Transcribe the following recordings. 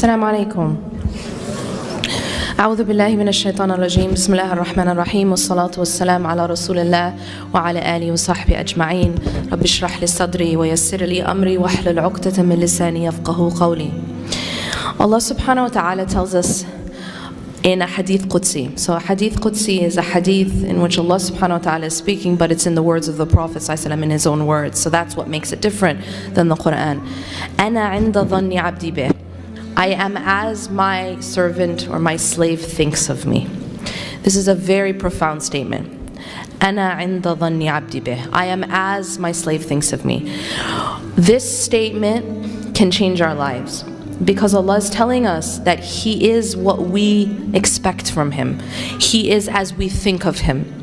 السلام عليكم. أعوذ بالله من الشيطان الرجيم. بسم الله الرحمن الرحيم والصلاة والسلام على رسول الله وعلى آله وصحبه أجمعين. رب اشرح لي صدري ويسر لي أمري واحلل عقدة من لساني يفقهوا قولي. Allah subhanahu wa ta'ala tells us in a hadith Qudsi. So a hadith Qudsi is a hadith in which Allah subhanahu wa ta'ala is speaking, but it's in the words of the Prophet ﷺ, in his own words. So that's what makes it different than the Quran. أَنَا عِنْدَ ظَنِّ عَبْدِي بِهِ. I am as my servant or my slave thinks of me. This is a very profound statement. أَنَا عِنْدَ ظَنِّ عَبْدِي بِهِ. I am as my slave thinks of me. This statement can change our lives, because Allah is telling us that He is what we expect from Him. He is as we think of Him.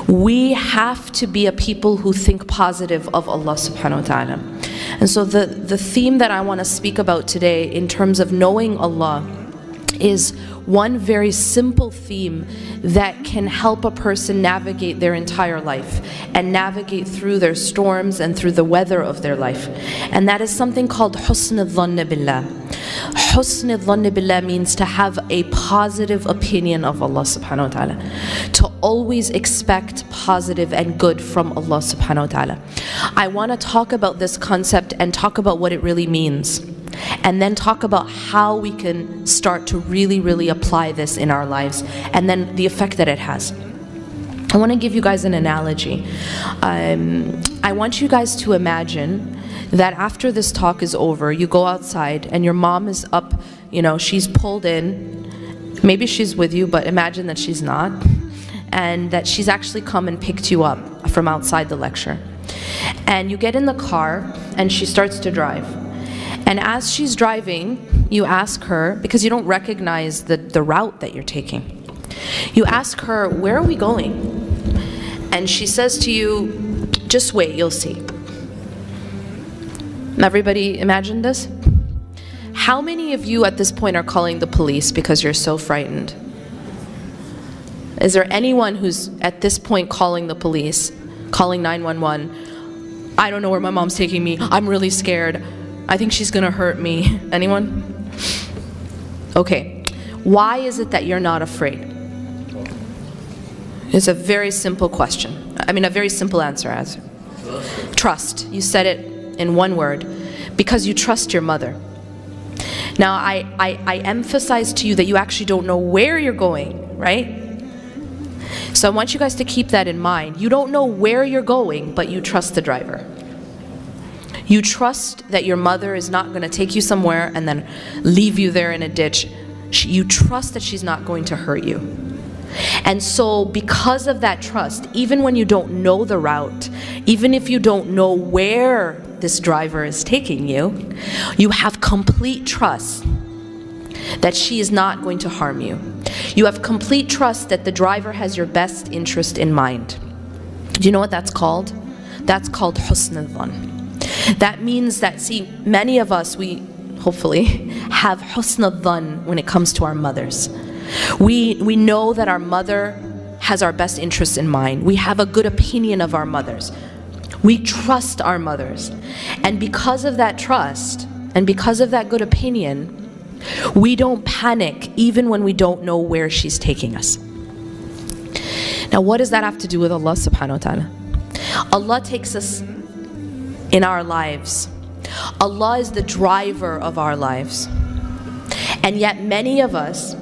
We have to be a people who think positive of Allah subhanahu wa ta'ala. And so the theme that I want to speak about today in terms of knowing Allah is one very simple theme that can help a person navigate their entire life and navigate through their storms and through the weather of their life. And that is something called husn al-dhann billah. Husn al-dhann billah means to have a positive opinion of Allah subhanahu wa ta'ala, to always expect positive and good from Allah subhanahu wa ta'ala. I want to talk about this concept and talk about what it really means, and then talk about how we can start to really apply this in our lives, and then the effect that it has. I want to give you guys an analogy. I want you guys to imagine that after this talk is over, you go outside and your mom is up, she's pulled in. Maybe she's with you, but imagine that she's not, and that she's actually come and picked you up from outside the lecture. And you get in the car and she starts to drive. And as she's driving, you ask her, because you don't recognize the route that you're taking, you ask her, "Where are we going?" And she says to you, "Just wait, you'll see." Everybody imagine this? How many of you at this point are calling the police because you're so frightened? Is there anyone who's at this point calling the police, calling 911? "I don't know where my mom's taking me. I'm really scared. I think she's gonna hurt me." Anyone? Okay. Why is it that you're not afraid? It's a very simple question. I mean, a very simple answer. Trust. You said it in one word. Because you trust your mother. Now, I emphasize to you that you actually don't know where you're going, right? So I want you guys to keep that in mind. You don't know where you're going, but you trust the driver. You trust that your mother is not going to take you somewhere and then leave you there in a ditch. You trust that she's not going to hurt you. And so because of that trust, even when you don't know the route, even if you don't know where this driver is taking you, you have complete trust that she is not going to harm you. You have complete trust that the driver has your best interest in mind. Do you know what that's called? That's called husn al-dhann. That means that, see, many of us, we hopefully have husn al-dhann when it comes to our mothers. We know that our mother has our best interests in mind. We have a good opinion of our mothers. We trust our mothers. And because of that trust, and because of that good opinion, we don't panic even when we don't know where she's taking us. Now, what does that have to do with Allah subhanahu wa ta'ala? Allah takes us in our lives. Allah is the driver of our lives. And yet many of us,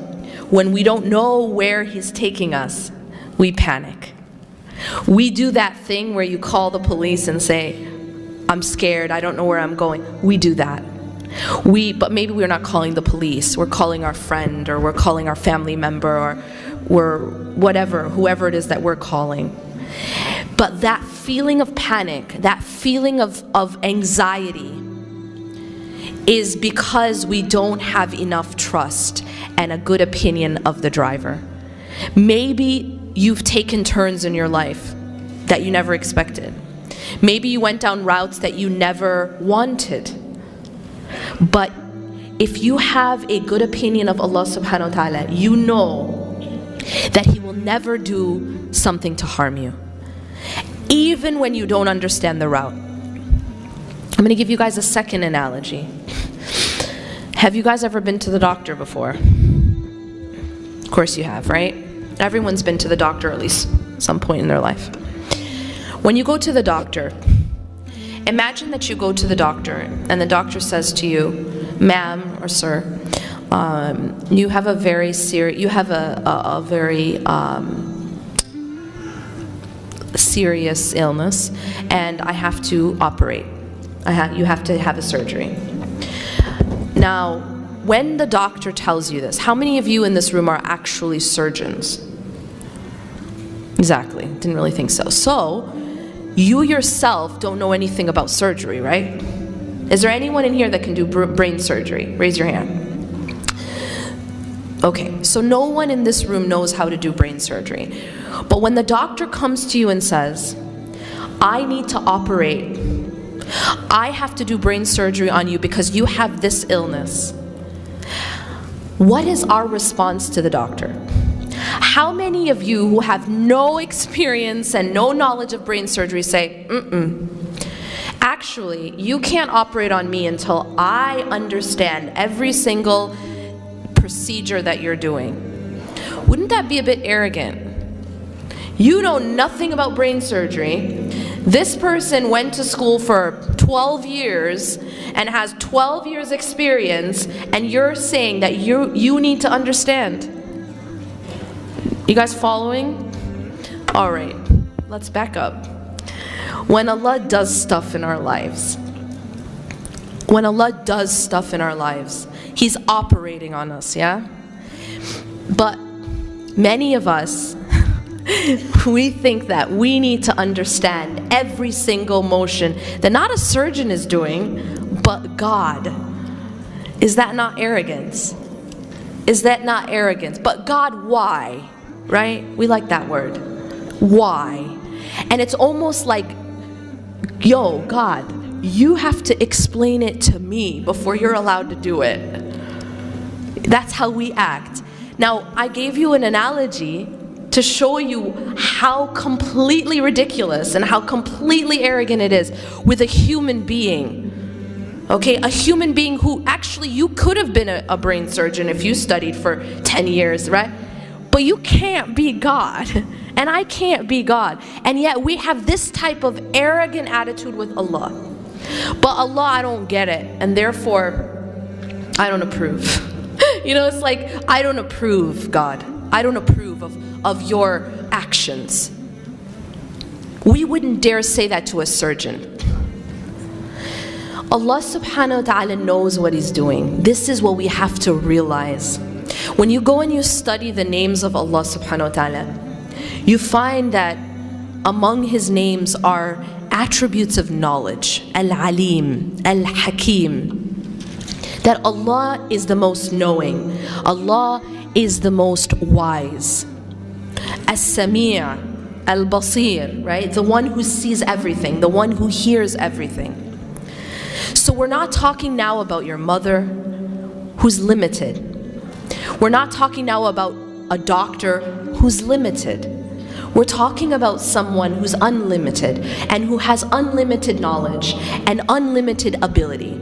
when we don't know where He's taking us, we panic. We do that thing where you call the police and say, "I'm scared, I don't know where I'm going." We do that. But maybe we're not calling the police. We're calling our friend, or we're calling our family member, or we're whoever it is that we're calling. But that feeling of panic, that feeling of anxiety, is because we don't have enough trust and a good opinion of the driver. Maybe you've taken turns in your life that you never expected. Maybe you went down routes that you never wanted. But if you have a good opinion of Allah subhanahu wa ta'ala, you know that He will never do something to harm you, even when you don't understand the route. I'm going to give you guys a second analogy. Have you guys ever been to the doctor before? Of course you have, right? Everyone's been to the doctor at least some point in their life. When you go to the doctor, imagine that you go to the doctor and the doctor says to you, ma'am or sir, you have a very serious illness and I have to operate. You have to have a surgery. Now, when the doctor tells you this, how many of you in this room are actually surgeons? Exactly, didn't really think so. So, you yourself don't know anything about surgery, right? Is there anyone in here that can do brain surgery? Raise your hand. Okay, so no one in this room knows how to do brain surgery. But when the doctor comes to you and says, I need to operate, I have to do brain surgery on you because you have this illness, what is our response to the doctor? How many of you who have no experience and no knowledge of brain surgery say, actually, you can't operate on me until I understand every single procedure that you're doing? Wouldn't that be a bit arrogant? You know nothing about brain surgery. This person went to school for 12 years and has 12 years experience, and you're saying that you need to understand. You guys following? All right, let's back up. When Allah does stuff in our lives, He's operating on us, yeah? But many of us, we think that we need to understand every single motion that not a surgeon is doing, but God. Is that not arrogance? Is that not arrogance? But God, why? Right? We like that word. Why? And it's almost like, yo, God, you have to explain it to me before you're allowed to do it. That's how we act. Now, I gave you an analogy to show you how completely ridiculous and how completely arrogant it is with a human being. Okay, a human being who actually, you could have been a brain surgeon if you studied for 10 years, right? But you can't be God, and I can't be God. And yet we have this type of arrogant attitude with Allah. But Allah, I don't get it, and therefore, I don't approve. You know, it's like, I don't approve, God. I don't approve of your actions. We wouldn't dare say that to a surgeon. Allah subhanahu wa ta'ala knows what He's doing. This is what we have to realize. When you go and you study the names of Allah subhanahu wa ta'ala, you find that among His names are attributes of knowledge. Al-Alim, Al-Hakim. That Allah is the most knowing. Allah is the most wise. As-Sami', Al-Basir, right? The one who sees everything, the one who hears everything. So we're not talking now about your mother who's limited. We're not talking now about a doctor who's limited. We're talking about someone who's unlimited and who has unlimited knowledge and unlimited ability.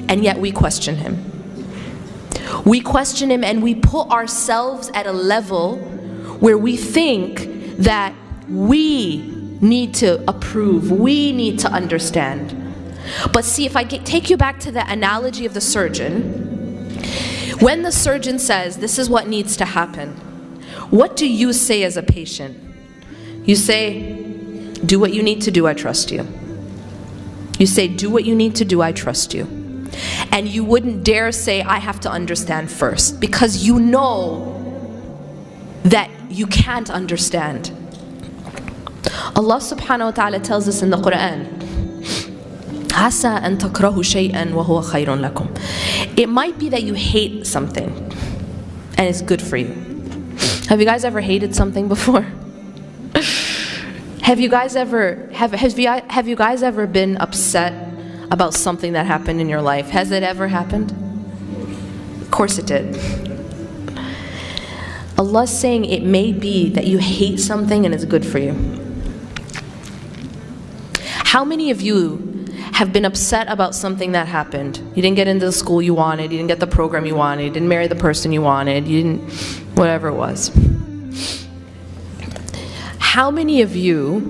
And yet we question Him. We question Him and we put ourselves at a level where we think that we need to approve, we need to understand. But see, if I take you back to the analogy of the surgeon, when the surgeon says, this is what needs to happen, what do you say as a patient? You say, do what you need to do, I trust you. You say, do what you need to do, I trust you. And you wouldn't dare say, I have to understand first, because you know that you can't understand. Allah subhanahu wa ta'ala tells us in the Quran, عَسَىٰ أَن تَكْرَهُ شَيْئًا وَهُوَ خَيْرٌ لَكُمْ. It might be that you hate something and it's good for you. Have you guys ever hated something before? Have you guys ever been upset about something that happened in your life? Has it ever happened? Of course it did. Allah's saying it may be that you hate something and it's good for you. How many of you have been upset about something that happened. You didn't get into the school you wanted, you didn't get the program you wanted, you didn't marry the person you wanted, you didn't, whatever it was. How many of you,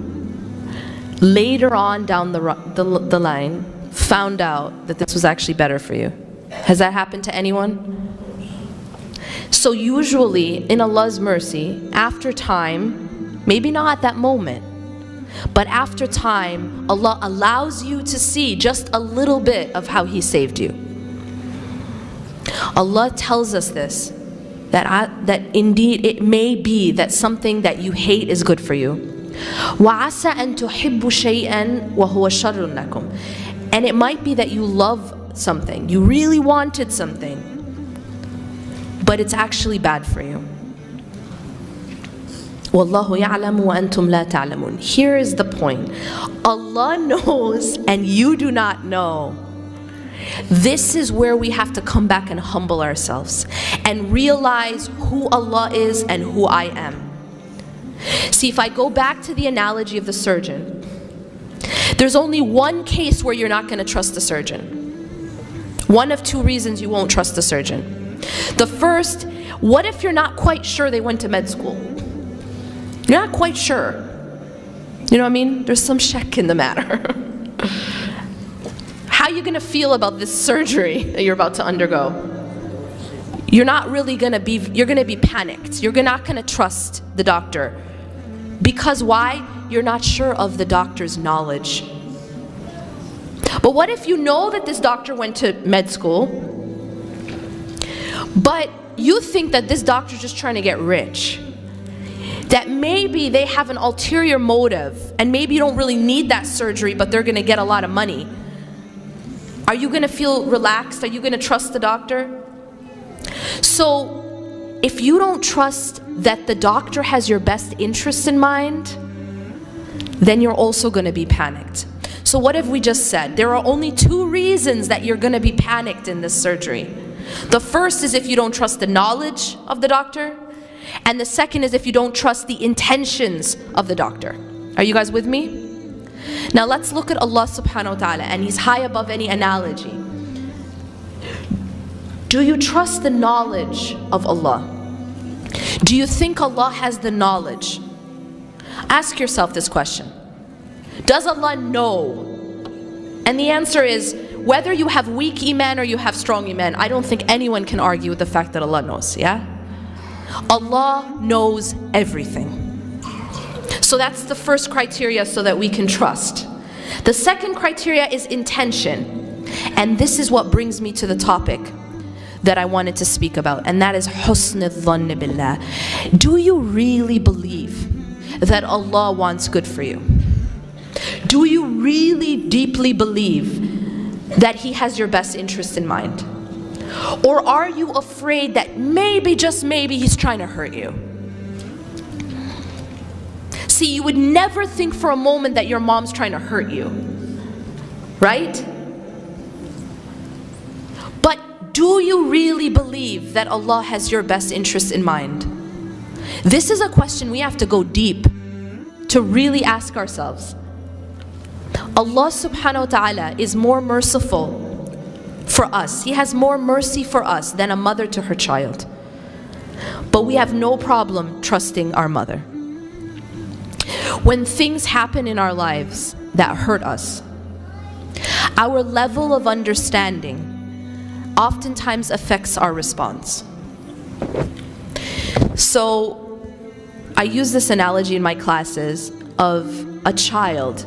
later on down the line, found out that this was actually better for you? Has that happened to anyone? So usually, in Allah's mercy, after time, maybe not at that moment, but after time, Allah allows you to see just a little bit of how He saved you. Allah tells us this, that indeed it may be that something that you hate is good for you. وَعَسَى أَن تُحِبُّ شَيْئًا وَهُوَ شَرٌ لَكُمْ. And it might be that you love something, you really wanted something, but it's actually bad for you. وَاللَّهُ يَعْلَمُ وَأَنْتُمْ لَا تَعْلَمُونَ. Here is the point. Allah knows and you do not know. This is where we have to come back and humble ourselves and realize who Allah is and who I am. See, if I go back to the analogy of the surgeon, there's only one case where you're not going to trust the surgeon. One of two reasons you won't trust the surgeon. The first, what if you're not quite sure they went to med school? You're not quite sure. You know what I mean? There's some shak in the matter. How are you going to feel about this surgery that you're about to undergo? You're not really going to be, you're going to be panicked. You're not going to trust the doctor. Because why? You're not sure of the doctor's knowledge. But what if you know that this doctor went to med school, but you think that this doctor's just trying to get rich? That maybe they have an ulterior motive, and maybe you don't really need that surgery, but they're going to get a lot of money. Are you going to feel relaxed? Are you going to trust the doctor? So, if you don't trust that the doctor has your best interests in mind, then you're also going to be panicked. So what have we just said? There are only two reasons that you're going to be panicked in this surgery. The first is if you don't trust the knowledge of the doctor, and the second is if you don't trust the intentions of the doctor. Are you guys with me? Now let's look at Allah subhanahu wa ta'ala, and He's high above any analogy. Do you trust the knowledge of Allah? Do you think Allah has the knowledge? Ask yourself this question. Does Allah know? And the answer is, whether you have weak iman or you have strong iman, I don't think anyone can argue with the fact that Allah knows, yeah? Allah knows everything. So that's the first criteria so that we can trust. The second criteria is intention. And this is what brings me to the topic that I wanted to speak about, and that is husn al-dhann billah. Do you really believe that Allah wants good for you? Do you really deeply believe that He has your best interest in mind? Or are you afraid that maybe, just maybe, He's trying to hurt you? See, you would never think for a moment that your mom's trying to hurt you, right? But do you really believe that Allah has your best interest in mind? This is a question we have to go deep to really ask ourselves. Allah subhanahu wa ta'ala is more merciful for us. He has more mercy for us than a mother to her child. But we have no problem trusting our mother. When things happen in our lives that hurt us, our level of understanding oftentimes affects our response. So I use this analogy in my classes of a child,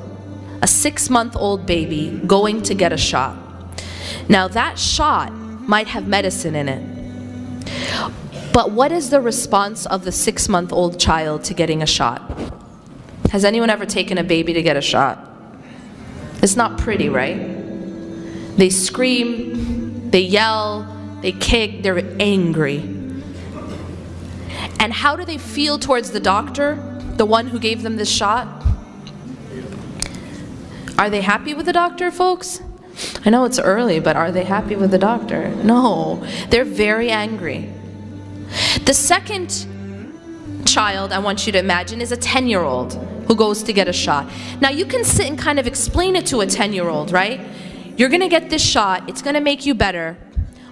a 6-month-old baby going to get a shot. Now that shot might have medicine in it. But what is the response of the 6-month-old child to getting a shot? Has anyone ever taken a baby to get a shot? It's not pretty, right? They scream, they yell, they kick, they're angry. And how do they feel towards the doctor, the one who gave them this shot? Are they happy with the doctor, folks? I know it's early, but are they happy with the doctor? No, they're very angry. The second child I want you to imagine is a 10-year-old who goes to get a shot. Now you can sit and kind of explain it to a 10-year-old, right? You're gonna get this shot, it's gonna make you better,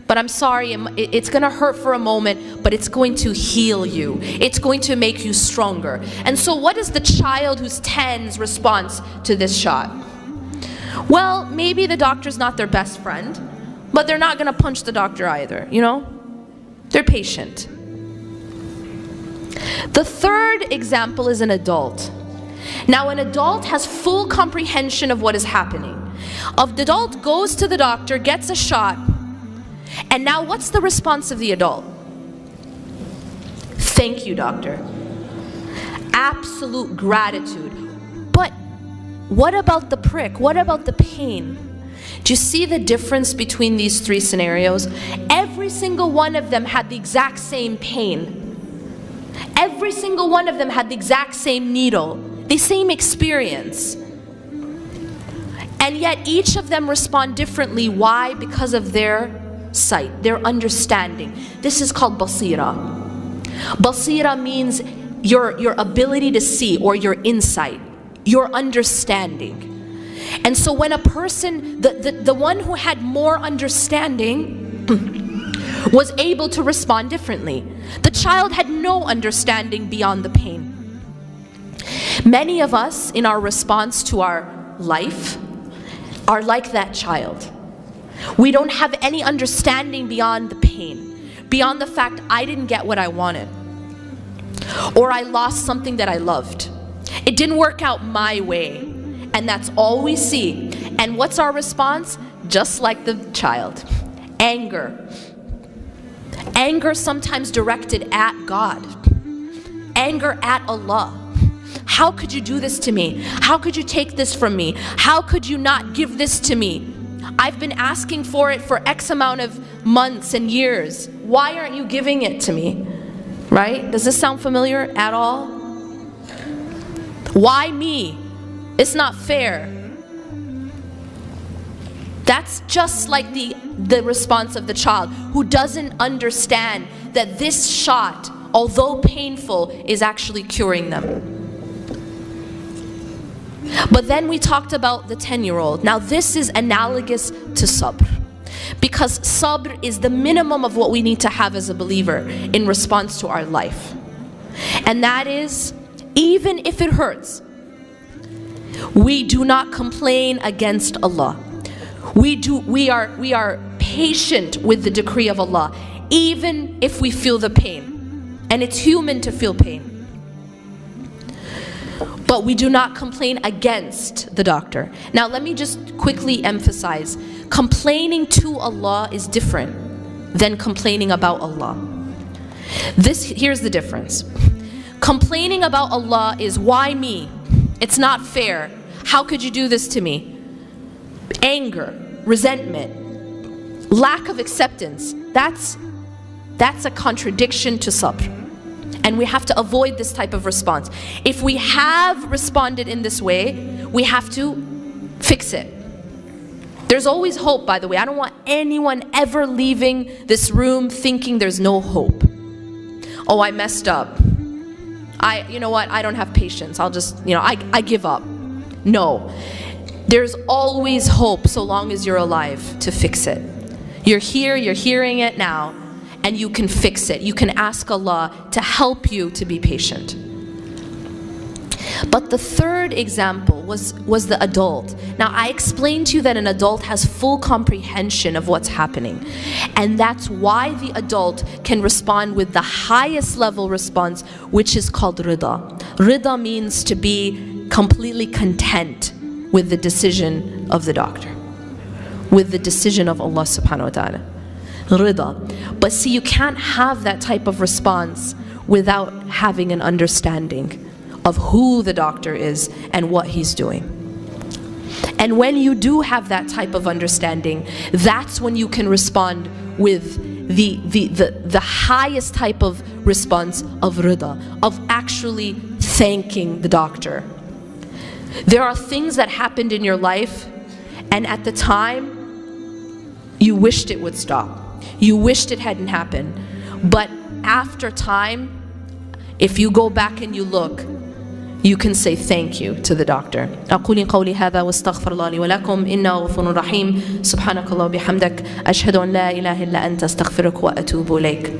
but I'm sorry, it's gonna hurt for a moment, but it's going to heal you. It's going to make you stronger. And so what is the child who's 10's response to this shot? Well, maybe the doctor's not their best friend, but they're not gonna punch the doctor either, you know? They're patient. The third example is an adult. Now an adult has full comprehension of what is happening. The adult goes to the doctor, gets a shot, and now what's the response of the adult? Thank you, doctor. Absolute gratitude. But what about the prick? What about the pain? Do you see the difference between these three scenarios? Every single one of them had the exact same pain. Every single one of them had the exact same needle, the same experience. And yet each of them respond differently. Why? Because of their sight, their understanding. This is called basira. Basira means your ability to see, or your insight, your understanding. And so when a person, the one who had more understanding was able to respond differently. The child had no understanding beyond the pain. Many of us in our response to our life are like that child. We don't have any understanding beyond the pain, beyond the fact I didn't get what I wanted, or I lost something that I loved. It didn't work out my way, and that's all we see. And what's our response? Just like the child. Anger. Anger sometimes directed at God. Anger at Allah. How could you do this to me? How could you take this from me? How could you not give this to me? I've been asking for it for X amount of months and years. Why aren't you giving it to me? Right? Does this sound familiar at all? Why me? It's not fair. That's just like the response of the child who doesn't understand that this shot, although painful, is actually curing them. But then we talked about the 10-year-old. Now this is analogous to sabr, because sabr is the minimum of what we need to have as a believer in response to our life. And that is, even if it hurts, we do not complain against Allah. We are patient with the decree of Allah, even if we feel the pain. And it's human to feel pain. But we do not complain against the doctor. Now let me just quickly emphasize, complaining to Allah is different than complaining about Allah. Here's the difference. Complaining about Allah is, why me? It's not fair. How could you do this to me? Anger, resentment, lack of acceptance, that's a contradiction to sabr. And we have to avoid this type of response. If we have responded in this way, we have to fix it. There's always hope, by the way. I don't want anyone ever leaving this room thinking there's no hope. Oh, I messed up. You know what, I don't have patience. I'll just, I give up. No. There's always hope so long as you're alive to fix it. You're here, you're hearing it now, and you can fix it. You can ask Allah to help you to be patient. But the third example was the adult. Now I explained to you that an adult has full comprehension of what's happening. And that's why the adult can respond with the highest level response, which is called rida. Rida means to be completely content with the decision of the doctor, with the decision of Allah subhanahu wa ta'ala. Rida. But see, you can't have that type of response without having an understanding of who the doctor is and what he's doing. And when you do have that type of understanding, that's when you can respond with the highest type of response of rida, of actually thanking the doctor. There are things that happened in your life, and at the time, you wished it would stop. You wished it hadn't happened. But after time, if you go back and you look, you can say thank you to the doctor. أقول قولي هذا واستغفر الله لي ولكم إنه غفور رحيم. سبحانك الله وبحمدك أشهد أن لا إله إلا أنت أستغفرك وأتوب إليك.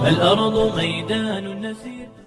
الأرض ميدان نسير